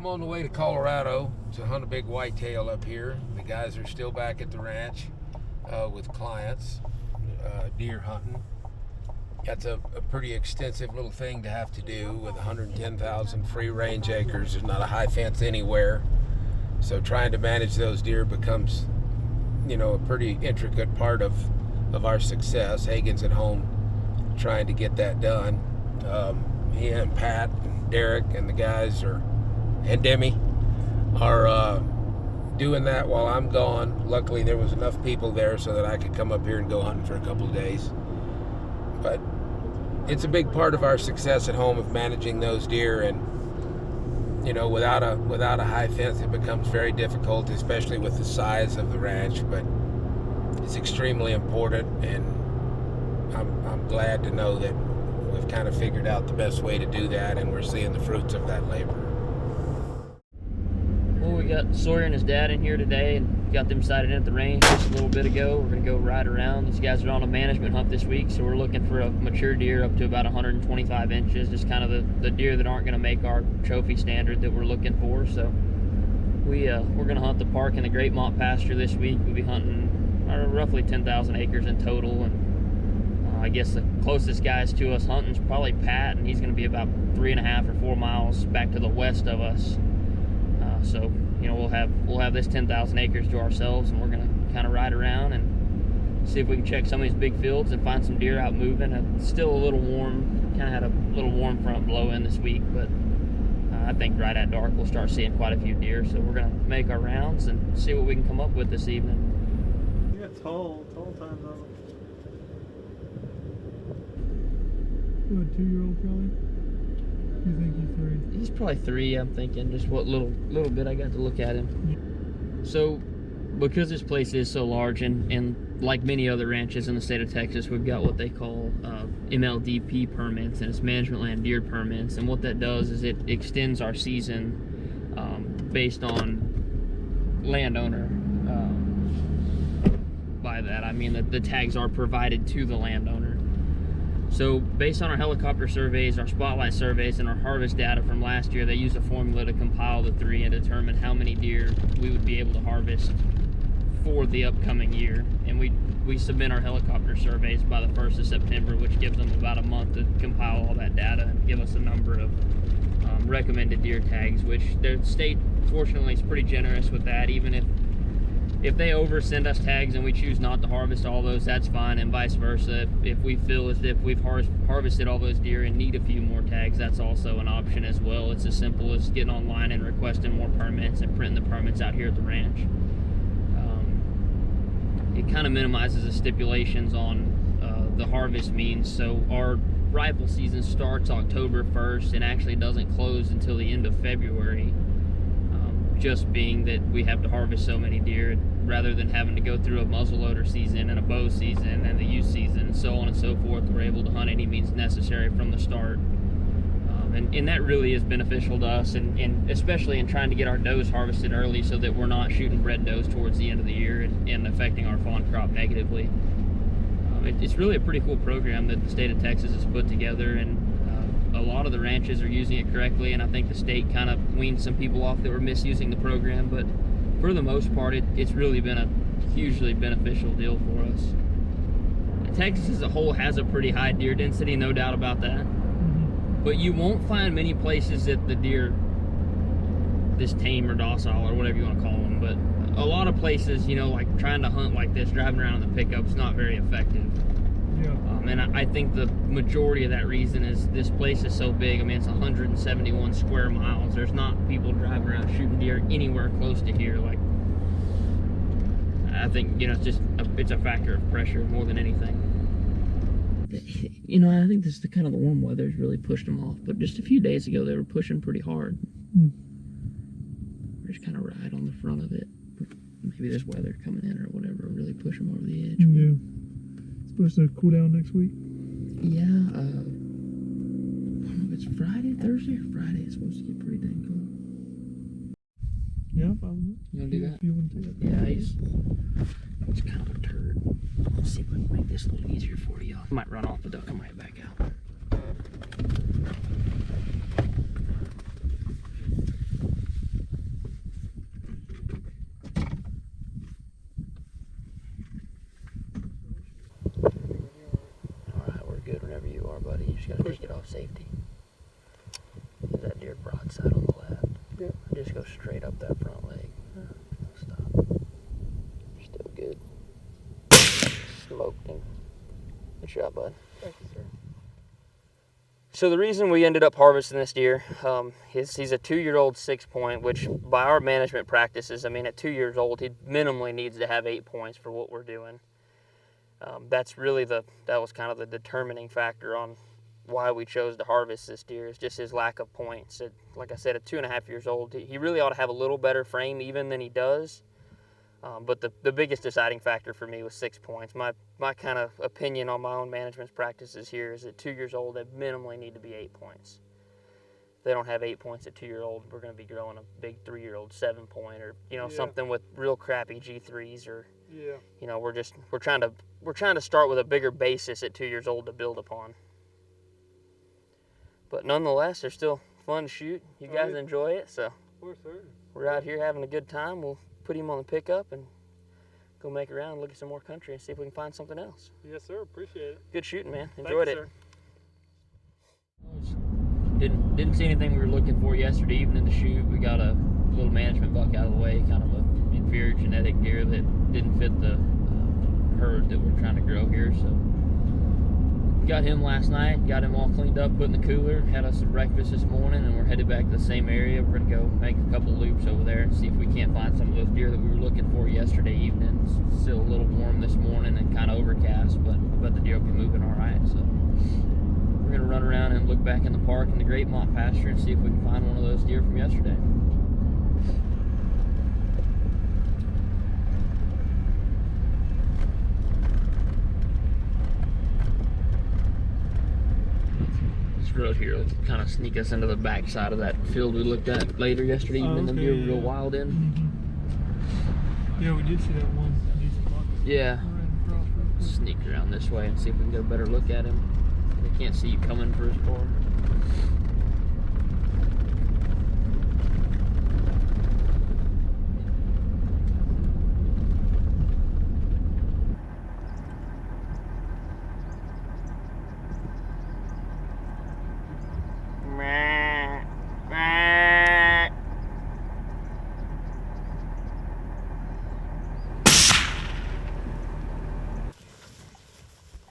I'm on the way to Colorado to hunt a big whitetail up here. The guys are still back at the ranch with clients, deer hunting. That's a pretty extensive little thing to have to do with 110,000 free range acres. There's not a high fence anywhere. So trying to manage those deer becomes, a pretty intricate part of our success. Hagen's at home trying to get that done. He and Pat and Derek and the guys and Demi are doing that while I'm gone. Luckily there was enough people there so that I could come up here and go hunting for a couple of days. But it's a big part of our success at home of managing those deer, and without a high fence it becomes very difficult, especially with the size of the ranch. But it's extremely important, and I'm glad to know that we've kind of figured out the best way to do that, and we're seeing the fruits of that labor. Well, we got Sawyer and his dad in here today, and got them sighted in at the range just a little bit ago. We're gonna go ride around. These guys are on a management hunt this week, so we're looking for a mature deer up to about 125 inches, just kind of the deer that aren't gonna make our trophy standard that we're looking for. So we're gonna hunt the park and the Great Mont pasture this week. We'll be hunting roughly 10,000 acres in total, and I guess the closest guys to us hunting is probably Pat, and he's going to be about 3.5 or 4 miles back to the west of us. So we'll have this 10,000 acres to ourselves, and we're going to kind of ride around and see if we can check some of these big fields and find some deer out moving. It's still a little warm. Kind of had a little warm front blow in this week, but I think right at dark we'll start seeing quite a few deer. So we're going to make our rounds and see what we can come up with this evening. You got tall times on them. What, 2-year-old probably? You think he's 3? He's probably 3, I'm thinking, just what little bit I got to look at him. So, because this place is so large, and like many other ranches in the state of Texas, we've got what they call MLDP permits, and it's management land deer permits, and what that does is it extends our season based on landowner. By that, I mean that the tags are provided to the landowner. So based on our helicopter surveys, our spotlight surveys, and our harvest data from last year, they use a formula to compile the 3 and determine how many deer we would be able to harvest for the upcoming year. And we submit our helicopter surveys by the 1st of September, which gives them about a month to compile all that data and give us a number of recommended deer tags, which the state, fortunately, is pretty generous with that. Even if they oversend us tags and we choose not to harvest all those, that's fine, and vice versa. If we feel as if we've harvested all those deer and need a few more tags, that's also an option as well. It's as simple as getting online and requesting more permits and printing the permits out here at the ranch. It kind of minimizes the stipulations on the harvest means. So our rifle season starts October 1st and actually doesn't close until the end of February. Just being that we have to harvest so many deer, rather than having to go through a muzzleloader season and a bow season and the youth season and so on and so forth, we're able to hunt any means necessary from the start. And that really is beneficial to us, and especially in trying to get our does harvested early so that we're not shooting bred does towards the end of the year and affecting our fawn crop negatively. It's really a pretty cool program that the state of Texas has put together, and a lot of the ranches are using it correctly, and I think the state kind of weaned some people off that were misusing the program, but for the most part it's really been a hugely beneficial deal for us. Texas as a whole has a pretty high deer density, no doubt about that. But you won't find many places that the deer this tame or docile or whatever you want to call them, but a lot of places, like trying to hunt like this, driving around in the pickup, is not very effective. Yeah. And I think the majority of that reason is this place is so big. I mean, it's 171 square miles. There's not people driving around shooting deer anywhere close to here. Like, I think, it's a factor of pressure more than anything. I think this is the warm weather's really pushed them off. But just a few days ago, they were pushing pretty hard. We're just kind of right on the front of it. Maybe there's weather coming in or whatever, really push them over the edge. Yeah. Supposed to cool down next week? Yeah, I don't know if it's Thursday or Friday. It's supposed to get pretty dang cool. Yeah, probably. You want to do that? If you want to. Yeah, he's kind of a turd. Let's see if we can make this a little easier for you. I might run off, but they'll come right back out. straight up that front leg. Stop. Still good. Smoked him. Good shot, bud. Thank you, sir. So the reason we ended up harvesting this deer, he's a 2-year-old 6-point, which by our management practices, I mean, at 2 years old, he minimally needs to have 8 points for what we're doing. That's really that was kind of the determining factor on why we chose to harvest this deer, is just his lack of points. Like I said, at 2.5 years old, he really ought to have a little better frame even than he does. But the biggest deciding factor for me was 6 points. My kind of opinion on my own management practices here is at 2 years old, they minimally need to be 8 points. If they don't have 8 points at 2 years old, we're going to be growing a big 3-year-old 7-point, or something with real crappy G3s, or we're trying to start with a bigger basis at 2 years old to build upon. But nonetheless, they're still fun to shoot. You guys enjoy it, so we're out here having a good time. We'll put him on the pickup and go make a round and look at some more country and see if we can find something else. Yes, sir. Appreciate it. Good shooting, man. Enjoyed it. Sir. Didn't see anything we were looking for yesterday evening to shoot. We got a little management buck out of the way, kind of a inferior genetic deer that didn't fit the herd that we're trying to grow here. So got him last night, got him all cleaned up, put in the cooler, had us some breakfast this morning, and we're headed back to the same area. We're gonna go make a couple loops over there and see if we can't find some of those deer that we were looking for yesterday evening. It's still a little warm this morning and kind of overcast, but I bet the deer will be moving all right. So we're gonna run around and look back in the park in the Great Mont pasture and see if we can find one of those deer from yesterday. Road here will kind of sneak us into the back side of that field we looked at later yesterday evening. The deer were real wild in. Mm-hmm. Yeah, we did see that one decent buck. Yeah. Sneak around this way and see if we can get a better look at him. They can't see you coming for his bar.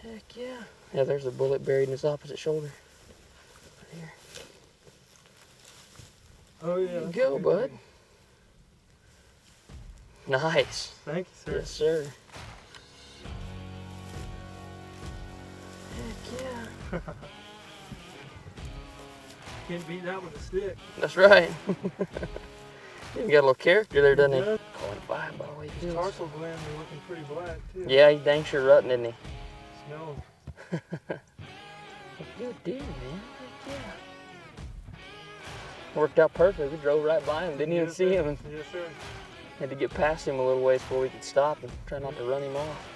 Heck yeah. Yeah, there's a bullet buried in his opposite shoulder. Right here. Oh, yeah. There you go, bud. Nice. Thank you, sir. Yes, sir. Heck yeah. Can't beat that with a stick. That's right. You got a little character there, doesn't he? Yeah. Going 5 by the way he His feels. tarsal glands are looking pretty black, too. Yeah, he dang sure rutting, didn't he? Smells. Good deal, man. Heck yeah. Worked out perfect. We drove right by him. Didn't even see him. Yes, sir. Had to get past him a little ways before we could stop and try not to run him off.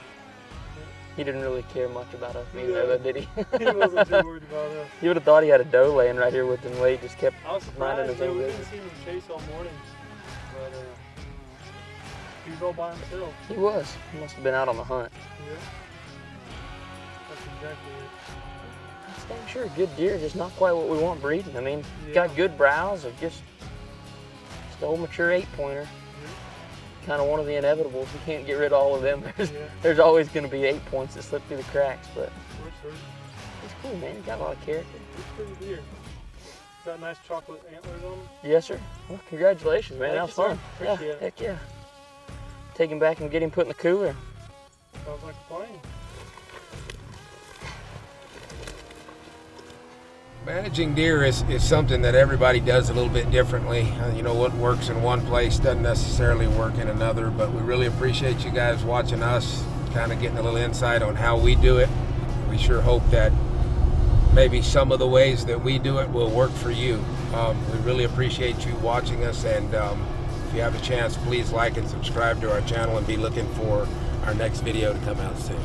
He didn't really care much about us being there, though, did he? He wasn't too worried about us. You would have thought he had a doe laying right here with him. Wade just kept I was minding surprised. his own We business. didn't see him chase all morning, but he was all by himself. He was. He must have been out on the hunt. Yeah. That's exactly it. That's dang sure. Good deer, just not quite what we want breeding. I mean, Yeah. got good brows, or just an old mature 8-pointer. Kind of one of the inevitables. You can't get rid of all of them. There's always going to be 8 points that slip through the cracks, but For sure. he's cool, man. He got a lot of character. He's pretty deer. Got nice chocolate antlers on him. Yes, sir. Well, congratulations, man. That was Thank you, fun. sir. Yeah, Appreciate it. heck yeah. Take him back and get him put in the cooler. Sounds like a plan. Managing deer is something that everybody does a little bit differently. What works in one place doesn't necessarily work in another, but we really appreciate you guys watching us, kind of getting a little insight on how we do it. We sure hope that maybe some of the ways that we do it will work for you. We really appreciate you watching us, and if you have a chance, please like and subscribe to our channel and be looking for our next video to come out soon.